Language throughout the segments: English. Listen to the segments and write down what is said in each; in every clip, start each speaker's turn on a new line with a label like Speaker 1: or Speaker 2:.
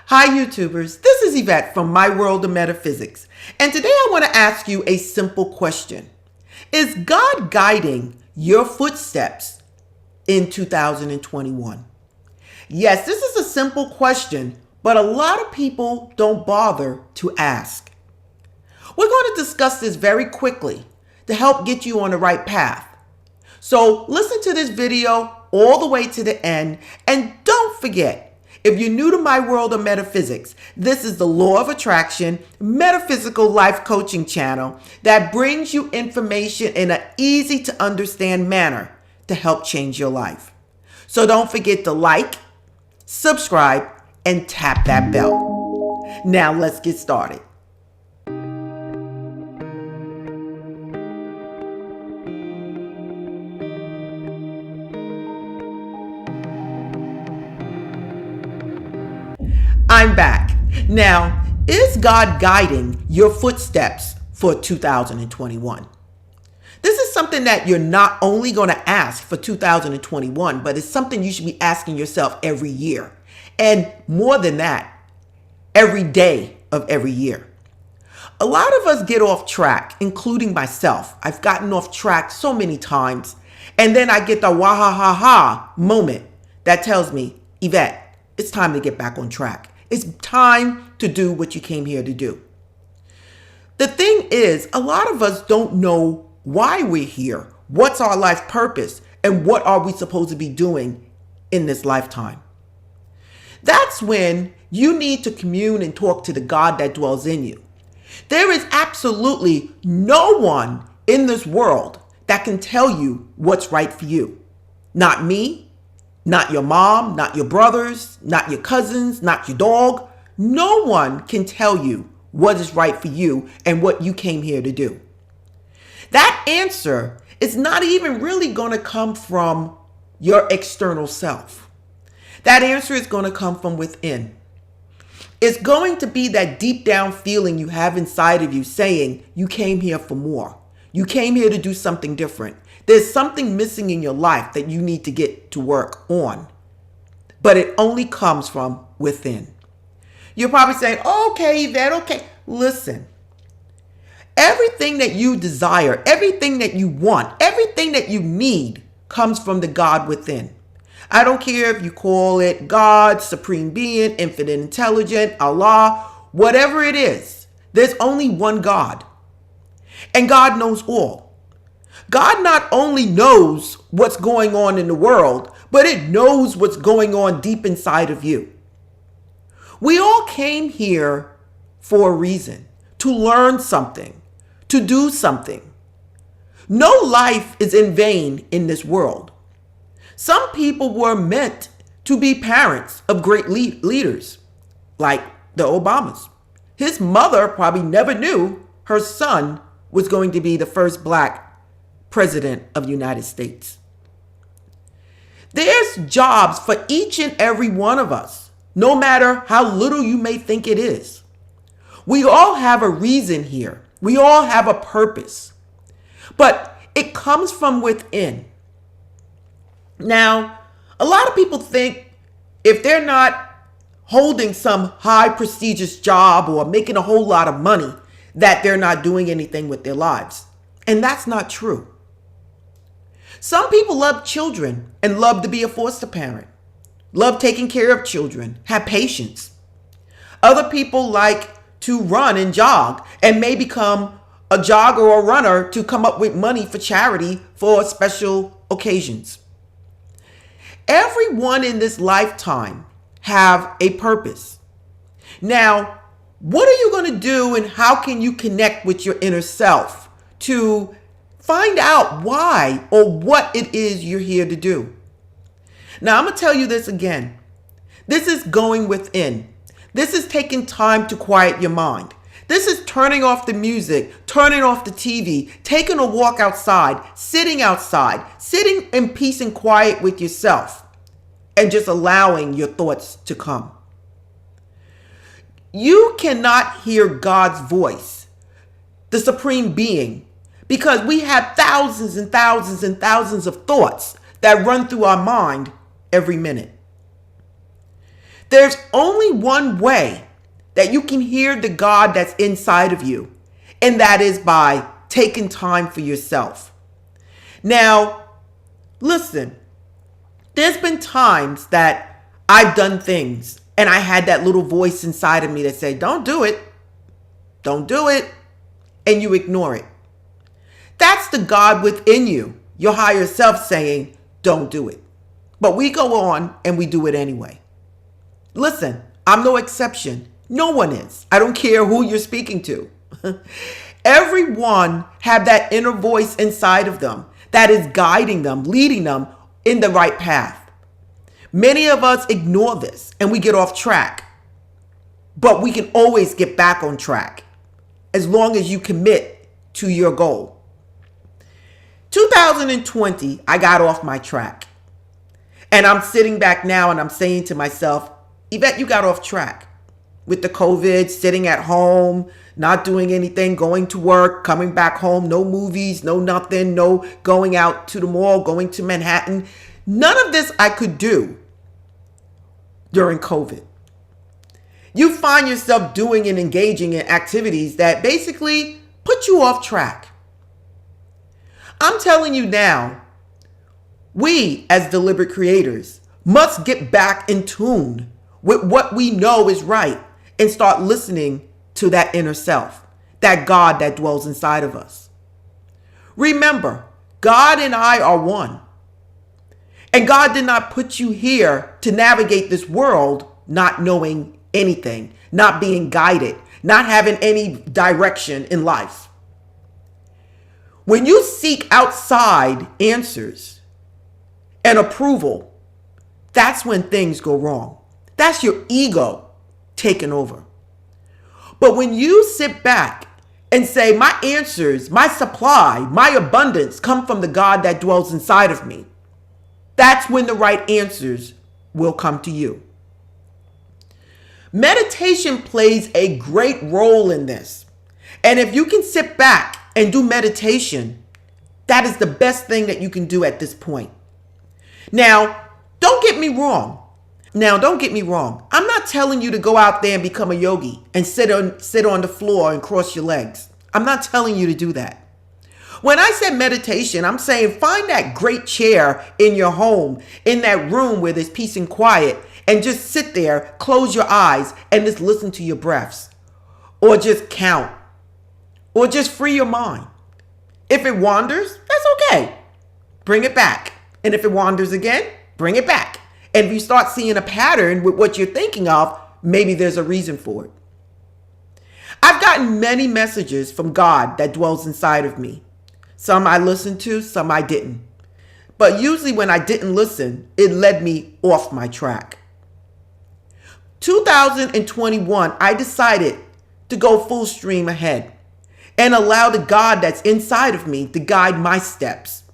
Speaker 1: Hi YouTubers, this is Eyvette from My World of Metaphysics, and today I want to ask you a simple question. Is God guiding your footsteps in 2021? Yes, this is a simple question, but a lot of people don't bother to ask. We're going to discuss this very quickly to help get you on the right path. So listen to this video all the way to the end, and don't forget, if you're new to My World of Metaphysics, this is the Law of Attraction Metaphysical Life Coaching channel that brings you information in an easy to understand manner to help change your life. So don't forget to like, subscribe, and tap that bell. Now let's get started. I'm back. Now, is God guiding your footsteps for 2021? This is something that you're not only going to ask for 2021, but it's something you should be asking yourself every year. And more than that, every day of every year. A lot of us get off track, including myself. I've gotten off track so many times. And then I get the wah-ha-ha-ha moment that tells me, Eyvette, it's time to get back on track. It's time to do what you came here to do. The thing is, a lot of us don't know why we're here, what's our life purpose, and what are we supposed to be doing in this lifetime. That's when you need to commune and talk to the God that dwells in you. There is absolutely no one in this world that can tell you what's right for you. Not me. Not your mom, not your brothers, not your cousins, not your dog. No one can tell you what is right for you and what you came here to do. That answer is not even really going to come from your external self. That answer is going to come from within. It's going to be that deep down feeling you have inside of you saying you came here for more. You came here to do something different. There's something missing in your life that you need to get to work on. But it only comes from within. You're probably saying, okay, Eyvette, okay. Listen, everything that you desire, everything that you want, everything that you need comes from the God within. I don't care if you call it God, Supreme Being, Infinite Intelligence, Allah, whatever it is. There's only one God. And God knows all. God not only knows what's going on in the world, but it knows what's going on deep inside of you. We all came here for a reason, to learn something, to do something. No life is in vain in this world. Some people were meant to be parents of great leaders, like the Obamas. His mother probably never knew her son was going to be the first black president of the United States. There's jobs for each and every one of us, no matter how little you may think it is. We all have a reason here. We all have a purpose, but it comes from within. Now, a lot of people think if they're not holding some high prestigious job or making a whole lot of money, that they're not doing anything with their lives. And that's not true. Some people love children and love to be a foster parent, love taking care of children, have patience. Other people like to run and jog and may become a jogger or a runner to come up with money for charity for special occasions. Everyone in this lifetime have a purpose. Now, what are you going to do and how can you connect with your inner self to find out why or what it is you're here to do? Now, I'm going to tell you this again. This is going within. This is taking time to quiet your mind. This is turning off the music, turning off the TV, taking a walk outside, sitting in peace and quiet with yourself, and just allowing your thoughts to come. You cannot hear God's voice, the Supreme Being, because we have thousands and thousands and thousands of thoughts that run through our mind every minute. There's only one way that you can hear the God that's inside of you, and that is by taking time for yourself. Now, listen, there's been times that I've done things and I had that little voice inside of me that said, don't do it. Don't do it. And you ignore it. That's the God within you, your higher self, saying, don't do it. But we go on and we do it anyway. Listen, I'm no exception. No one is. I don't care who you're speaking to. Everyone have that inner voice inside of them that is guiding them, leading them in the right path. Many of us ignore this and we get off track. But we can always get back on track as long as you commit to your goal. 2020, I got off my track. And I'm sitting back now and I'm saying to myself, Eyvette, you got off track with the COVID, sitting at home, not doing anything, going to work, coming back home, no movies, no nothing, no going out to the mall, going to Manhattan. None of this I could do during COVID. You find yourself doing and engaging in activities that basically put you off track. I'm telling you now, we as deliberate creators must get back in tune with what we know is right and start listening to that inner self, that God that dwells inside of us. Remember, God and I are one. And God did not put you here to navigate this world not knowing anything, not being guided, not having any direction in life. When you seek outside answers and approval, that's when things go wrong. That's your ego taking over. But when you sit back and say, my answers, my supply, my abundance come from the God that dwells inside of me, that's when the right answers will come to you. Meditation plays a great role in this. And if you can sit back and do meditation, that is the best thing that you can do at this point. Now, don't get me wrong. I'm not telling you to go out there and become a yogi and sit on the floor and cross your legs. I'm not telling you to do that. When I said meditation, I'm saying find that great chair in your home, in that room where there's peace and quiet, and just sit there, close your eyes, and just listen to your breaths. Or just count. Or just free your mind. If it wanders, that's okay. Bring it back. And if it wanders again, bring it back. And if you start seeing a pattern with what you're thinking of, maybe there's a reason for it. I've gotten many messages from God that dwells inside of me. Some I listened to, some I didn't. But usually when I didn't listen, it led me off my track. 2021, I decided to go full stream ahead and allow the God that's inside of me to guide my steps.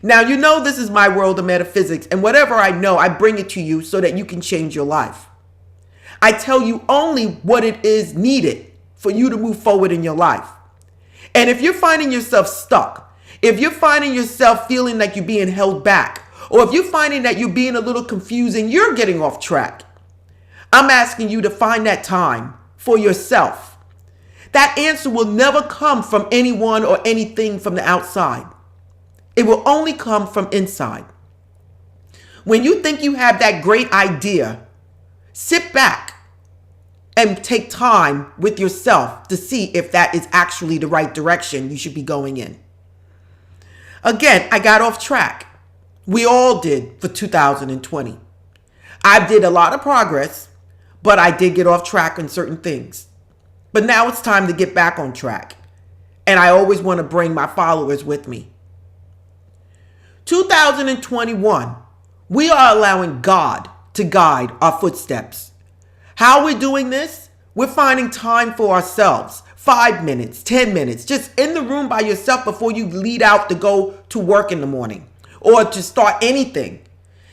Speaker 1: Now, you know this is my world of metaphysics, and whatever I know, I bring it to you so that you can change your life. I tell you only what it is needed for you to move forward in your life. And if you're finding yourself stuck, if you're finding yourself feeling like you're being held back, or if you're finding that you're being a little confused and you're getting off track, I'm asking you to find that time for yourself. That answer will never come from anyone or anything from the outside. It will only come from inside. When you think you have that great idea, sit back and take time with yourself to see if that is actually the right direction you should be going in. Again, I got off track. We all did for 2020. I did a lot of progress, but I did get off track on certain things. But now it's time to get back on track. And I always want to bring my followers with me. 2021, we are allowing God to guide our footsteps. How we're doing this? We're finding time for ourselves. 5 minutes, 10 minutes, just in the room by yourself before you lead out to go to work in the morning or to start anything.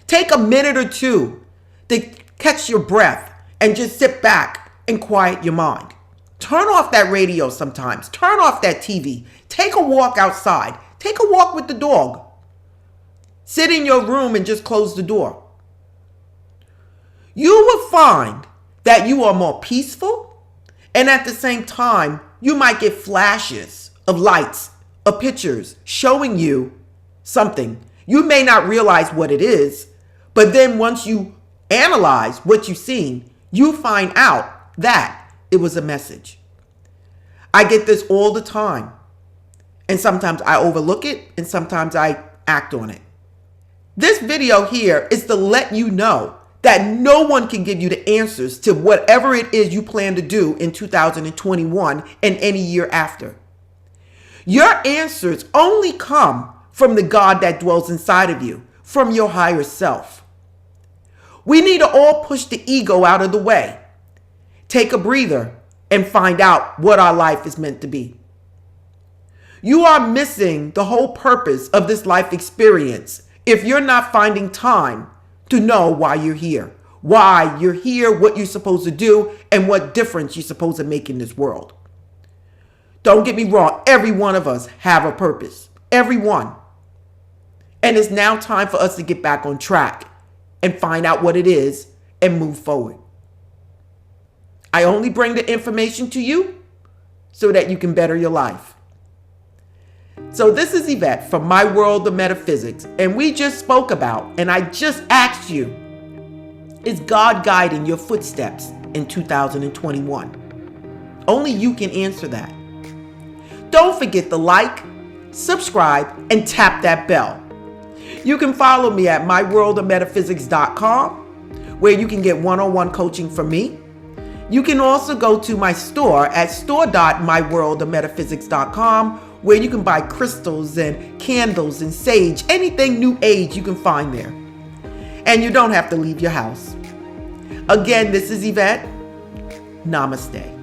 Speaker 1: Take a minute or two to catch your breath and just sit back and quiet your mind. Turn off that radio sometimes. Turn off that TV. Take a walk outside. Take a walk with the dog. Sit in your room and just close the door. you will find that you are more peaceful, and at the same time, you might get flashes of lights, of pictures showing you something. You may not realize what it is, but then once you analyze what you've seen, you find out that it was a message. I get this all the time, and sometimes I overlook it, and sometimes I act on it. This video here is to let you know that no one can give you the answers to whatever it is you plan to do in 2021 and any year after. Your answers only come from the God that dwells inside of you, from your higher self. We need to all push the ego out of the way, take a breather, and find out what our life is meant to be. You are missing the whole purpose of this life experience if you're not finding time to know why you're here, what you're supposed to do, and what difference you're supposed to make in this world. Don't get me wrong, every one of us have a purpose, every one. And it's now time for us to get back on track and find out what it is and move forward. I only bring the information to you so that you can better your life. So this is Eyvette from My World of Metaphysics, and we just spoke about, and I just asked you, is God guiding your footsteps in 2021? Only you can answer that. Don't forget to like, subscribe, and tap that bell. You can follow me at myworldofmetaphysics.com, where you can get one-on-one coaching from me. You can also go to my store at store.myworldofmetaphysics.com, where you can buy crystals and candles and sage, anything new age you can find there. And you don't have to leave your house. Again, this is Eyvette. Namaste.